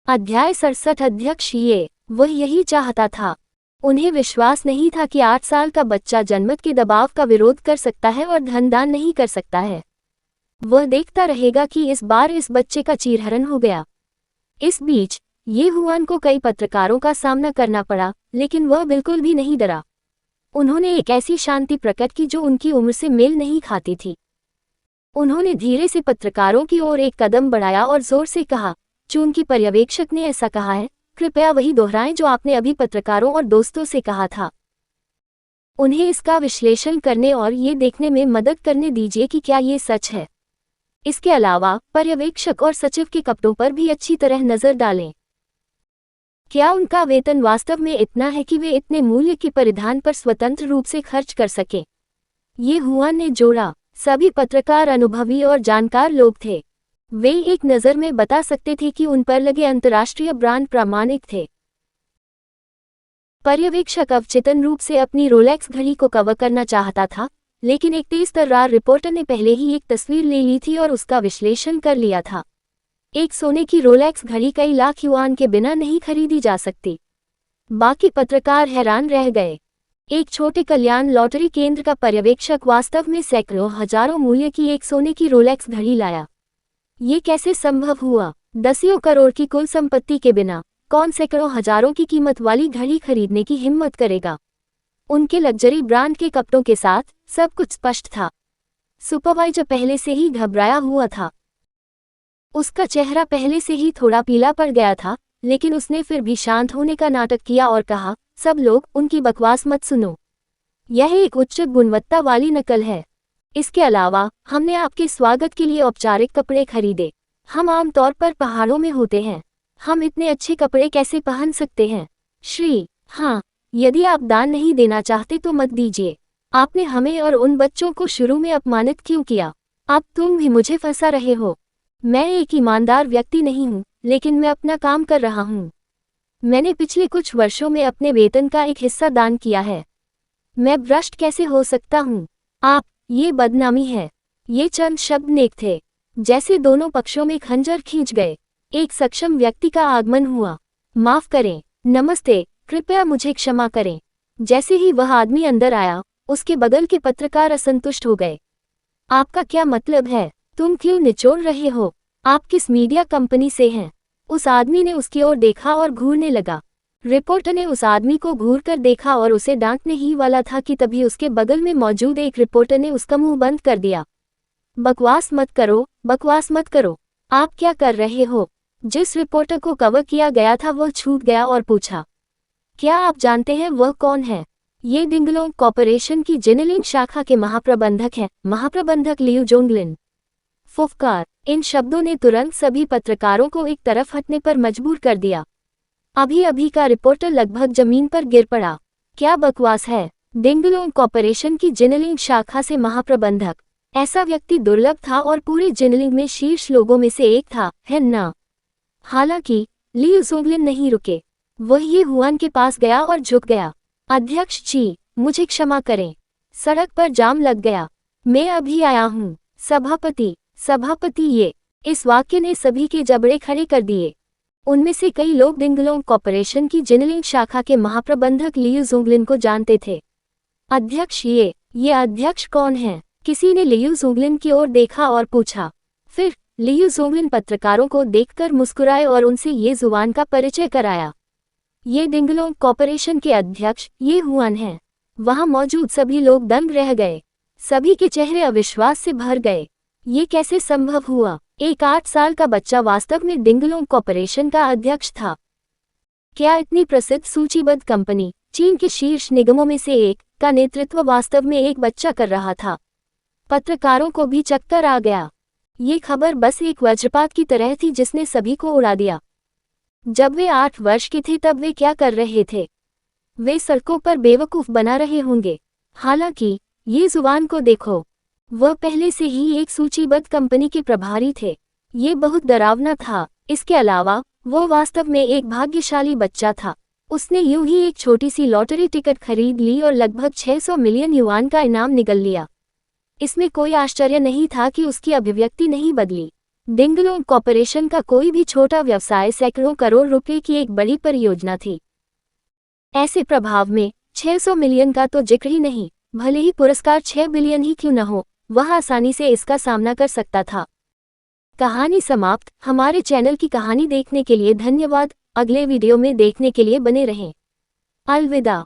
अध्याय 67। अध्यक्ष वह यही चाहता था। उन्हें विश्वास नहीं था कि 8 साल का बच्चा जनमत के दबाव का विरोध कर सकता है और धन दान नहीं कर सकता है। वह देखता रहेगा कि इस बार इस बच्चे का चीरहरण हो गया। इस बीच ये हुआन को कई पत्रकारों का सामना करना पड़ा, लेकिन वह बिल्कुल भी नहीं डरा। उन्होंने एक ऐसी शांति प्रकट की जो उनकी उम्र से मेल नहीं खाती थी। उन्होंने धीरे से पत्रकारों की ओर एक कदम बढ़ाया और जोर से कहा, चूंकि पर्यवेक्षक ने ऐसा कहा है, कृपया वही दोहराएं जो आपने अभी पत्रकारों और दोस्तों से कहा था। उन्हें इसका विश्लेषण करने और ये देखने में मदद करने दीजिए कि क्या ये सच है। इसके अलावा पर्यवेक्षक और सचिव के कपड़ों पर भी अच्छी तरह नजर डालें। क्या उनका वेतन वास्तव में इतना है कि वे इतने मूल्य के परिधान पर स्वतंत्र रूप से खर्च कर सके? ये हुआन ने जोड़ा। सभी पत्रकार अनुभवी और जानकार लोग थे। वे एक नज़र में बता सकते थे कि उन पर लगे अंतर्राष्ट्रीय ब्रांड प्रामाणिक थे। पर्यवेक्षक अवचेतन रूप से अपनी रोलेक्स घड़ी को कवर करना चाहता था, लेकिन एक तेज तर्रार रिपोर्टर ने पहले ही एक तस्वीर ले ली थी और उसका विश्लेषण कर लिया था। एक सोने की रोलेक्स घड़ी कई लाख युआन के बिना नहीं खरीदी जा सकती। बाकी पत्रकार हैरान रह गए। एक छोटे कल्याण लॉटरी केंद्र का पर्यवेक्षक वास्तव में सैकड़ों हजारों मूल्य की एक सोने की रोलेक्स घड़ी लाया। ये कैसे संभव हुआ? दसियों करोड़ की कुल संपत्ति के बिना कौन सैकड़ों हजारों की कीमत वाली घड़ी खरीदने की हिम्मत करेगा? उनके लग्जरी ब्रांड के कपड़ों के साथ सब कुछ स्पष्ट था। सुपरवाइजर पहले से ही घबराया हुआ था। उसका चेहरा पहले से ही थोड़ा पीला पड़ गया था, लेकिन उसने फिर भी शांत होने का नाटक किया और कहा, सब लोग उनकी बकवास मत सुनो। यह एक उच्च गुणवत्ता वाली नकल है। इसके अलावा हमने आपके स्वागत के लिए औपचारिक कपड़े खरीदे। हम आमतौर पर पहाड़ों में होते हैं। हम इतने अच्छे कपड़े कैसे पहन सकते हैं? श्री हाँ, यदि आप दान नहीं देना चाहते तो मत दीजिए। आपने हमें और उन बच्चों को शुरू में अपमानित क्यों किया? अब तुम भी मुझे फंसा रहे हो। मैं एक ईमानदार व्यक्ति नहीं हूँ, लेकिन मैं अपना काम कर रहा हूँ। मैंने पिछले कुछ वर्षों में अपने वेतन का एक हिस्सा दान किया है। मैं भ्रष्ट कैसे हो सकता हूँ? आप, ये बदनामी है। ये चंद शब्द नेक थे। जैसे दोनों पक्षों में खंजर खींच गए। एक सक्षम व्यक्ति का आगमन हुआ। माफ करें, नमस्ते, कृपया मुझे क्षमा करें। जैसे ही वह आदमी अंदर आया, उसके बगल के पत्रकार असंतुष्ट हो गए। आपका क्या मतलब है? तुम क्यों निचोड़ रहे हो? आप किस मीडिया कंपनी से हैं? उस आदमी ने उसकी ओर देखा और घूरने लगा। रिपोर्टर ने उस आदमी को घूर कर देखा और उसे डांटने ही वाला था कि तभी उसके बगल में मौजूद एक रिपोर्टर ने उसका मुंह बंद कर दिया। बकवास मत करो, बकवास मत करो। आप क्या कर रहे हो? जिस रिपोर्टर को कवर किया गया था वह छूट गया और पूछा, क्या आप जानते हैं वह कौन है? ये डिंगलोंग कॉर्पोरेशन की जिनलिंग शाखा के महाप्रबंधक हैं, महाप्रबंधक लियू जोंगलिन। फुफकार। इन शब्दों ने तुरंत सभी पत्रकारों को एक तरफ हटने पर मजबूर कर दिया। अभी अभी का रिपोर्टर लगभग जमीन पर गिर पड़ा। क्या बकवास है? डिंगलोंग कॉर्पोरेशन की जिनलिंग शाखा से महाप्रबंधक, ऐसा व्यक्ति दुर्लभ था और पूरे जिनलिंग में शीर्ष लोगों में से एक था, है ना? हालांकि लियू जोंगलिन नहीं रुके। वह ये हुआन के पास गया और झुक गया। अध्यक्ष जी, मुझे क्षमा करें। सड़क पर जाम लग गया। मैं अभी आया हूँ। सभापति, सभापति। इस वाक्य ने सभी के जबड़े खड़े कर दिए। उनमें से कई लोग डिंगलोंग कॉर्पोरेशन की जिनलिंग शाखा के महाप्रबंधक लियू जोंगलिन को जानते थे। अध्यक्ष, ये अध्यक्ष कौन है? किसी ने लियू जोंगलिन की ओर देखा और पूछा। फिर लियू जोंगलिन पत्रकारों को देखकर मुस्कुराए और उनसे ये जुबान का परिचय कराया। ये डिंगलोंग कॉर्पोरेशन के अध्यक्ष ये हुआन हैं। वहां मौजूद सभी लोग दंग रह गए। सभी के चेहरे अविश्वास से भर गए। ये कैसे संभव हुआ? एक 8 साल का बच्चा वास्तव में डिंगलोंग कॉर्पोरेशन का अध्यक्ष था। क्या इतनी प्रसिद्ध सूचीबद्ध कंपनी, चीन के शीर्ष निगमों में से एक, का नेतृत्व वास्तव में एक बच्चा कर रहा था? पत्रकारों को भी चक्कर आ गया। ये खबर बस एक वज्रपात की तरह थी जिसने सभी को उड़ा दिया। जब वे 8 वर्ष के थे तब वे क्या कर रहे थे? वे सड़कों पर बेवकूफ बना रहे होंगे। हालांकि ये जुबान को देखो, वह पहले से ही एक सूचीबद्ध कंपनी के प्रभारी थे। ये बहुत डरावना था। इसके अलावा वो वास्तव में एक भाग्यशाली बच्चा था। उसने यूं ही एक छोटी सी लॉटरी टिकट खरीद ली और लगभग 600 मिलियन युआन का इनाम निगल लिया। इसमें कोई आश्चर्य नहीं था कि उसकी अभिव्यक्ति नहीं बदली। डिंगलोंग कॉरपोरेशन का कोई भी छोटा व्यवसाय सैकड़ों करोड़ रुपए की एक बड़ी परियोजना थी। ऐसे प्रभाव में 600 मिलियन का तो जिक्र ही नहीं, भले ही पुरस्कार 6 बिलियन ही क्यों न हो, वह आसानी से इसका सामना कर सकता था। कहानी समाप्त। हमारे चैनल की कहानी देखने के लिए धन्यवाद। अगले वीडियो में देखने के लिए बने रहें। अलविदा।